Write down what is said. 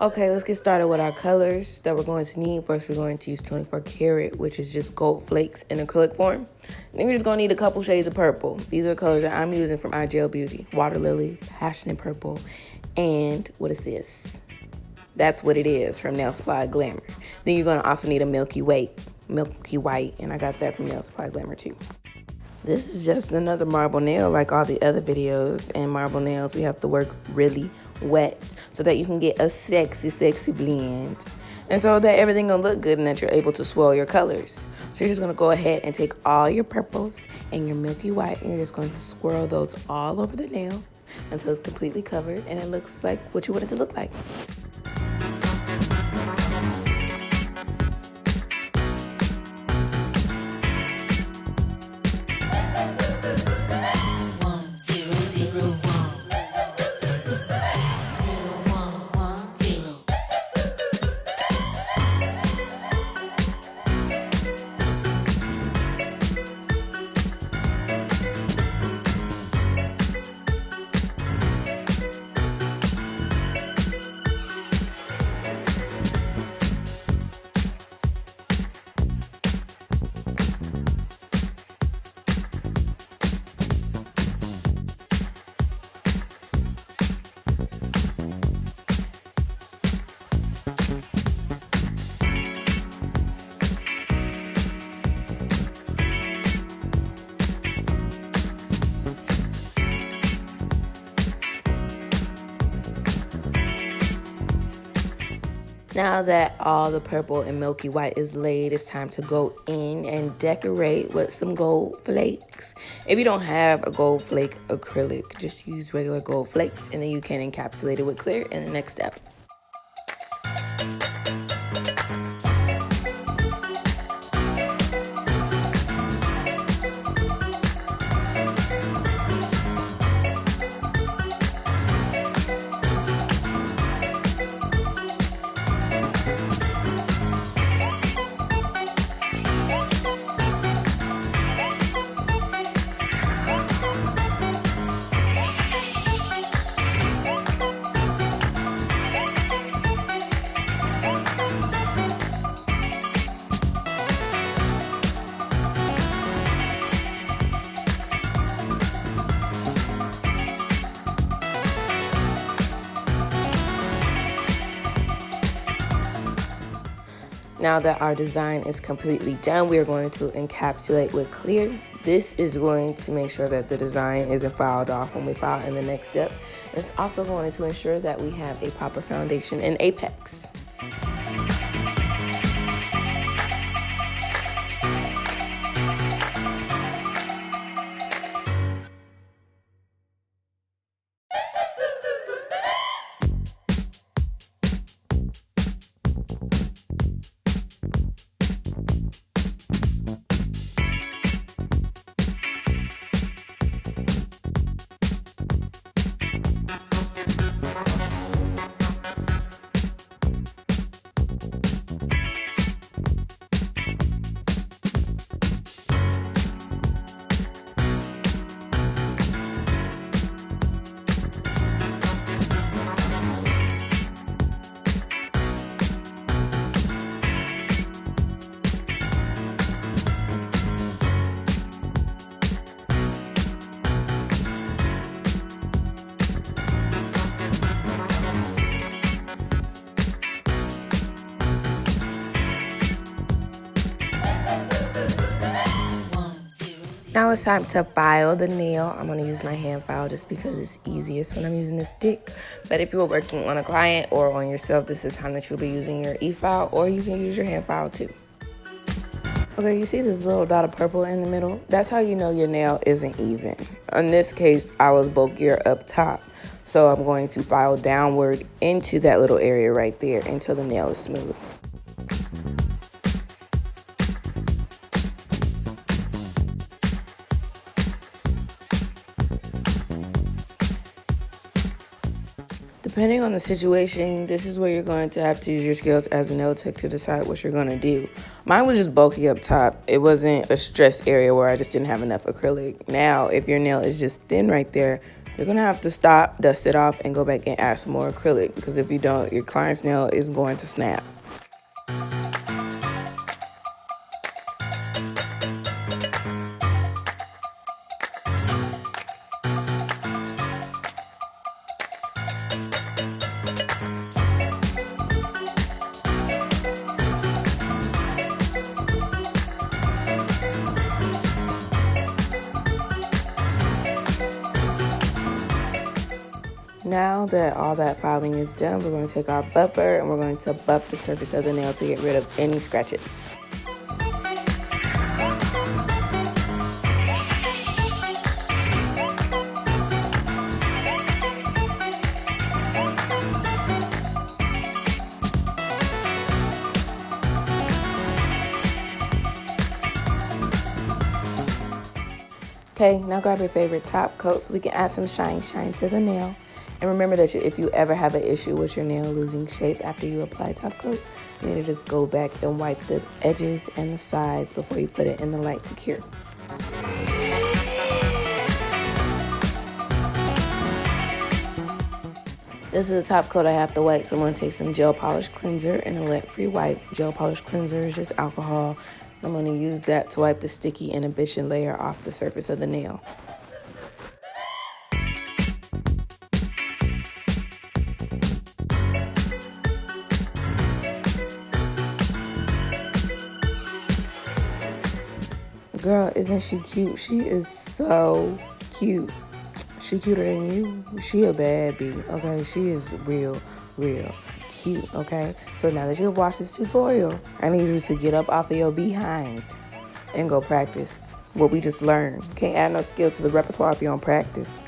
Okay, let's get started with our colors that we're going to need. First, we're going to use 24 karat, which is just gold flakes in acrylic form. Then we're just going to need a couple shades of purple. These are colors that I'm using from IGL Beauty. Water Lily, Passionate Purple, and what is this? That's what it is from Nail Supply Glamour. Then you're going to also need a milky white, and I got that from Nail Supply Glamour too. This is just another marble nail like all the other videos, and marble nails we have to work really wet so that you can get a sexy blend, and so that everything gonna look good and that you're able to swirl your colors. So you're just gonna go ahead and take all your purples and your milky white and you're just going to swirl those all over the nail until it's completely covered and it looks like what you want it to look like. Now that all the purple and milky white is laid, it's time to go in and decorate with some gold flakes. If you don't have a gold flake acrylic, just use regular gold flakes and then you can encapsulate it with clear in the next step. Now that our design is completely done, we are going to encapsulate with clear. This is going to make sure that the design isn't filed off when we file in the next step. It's also going to ensure that we have a proper foundation and apex. Now it's time to file the nail. I'm gonna use my hand file just because it's easiest when I'm using the stick. But if you were working on a client or on yourself, this is the time that you'll be using your e-file, or you can use your hand file too. Okay, you see this little dot of purple in the middle? That's how you know your nail isn't even. In this case, I was bulkier up top. So I'm going to file downward into that little area right there until the nail is smooth. Depending on the situation, this is where you're going to have to use your skills as a nail tech to decide what you're going to do. Mine was just bulky up top. It wasn't a stress area where I just didn't have enough acrylic. Now, if your nail is just thin right there, You're gonna have to stop, dust it off, and go back and add some more acrylic, because if you don't, your client's nail is going to snap. Now that all that filing is done, we're going to take our buffer and we're going to buff the surface of the nail to get rid of any scratches. Okay, now grab your favorite top coat so we can add some shine to the nail. And remember that if you ever have an issue with your nail losing shape after you apply top coat, you need to just go back and wipe the edges and the sides before you put it in the light to cure. This is the top coat I have to wipe, so I'm going to take some gel polish cleanser and a lint-free wipe. Gel polish cleanser is just alcohol. I'm going to use that to wipe the sticky inhibition layer off the surface of the nail. Girl, isn't she cute? She is so cute. She cuter than you. She a bad bee, okay? She is real cute, okay? So now that you've watched this tutorial, I need you to get up off of your behind and go practice what we just learned. You can't add no skills to the repertoire if you don't practice.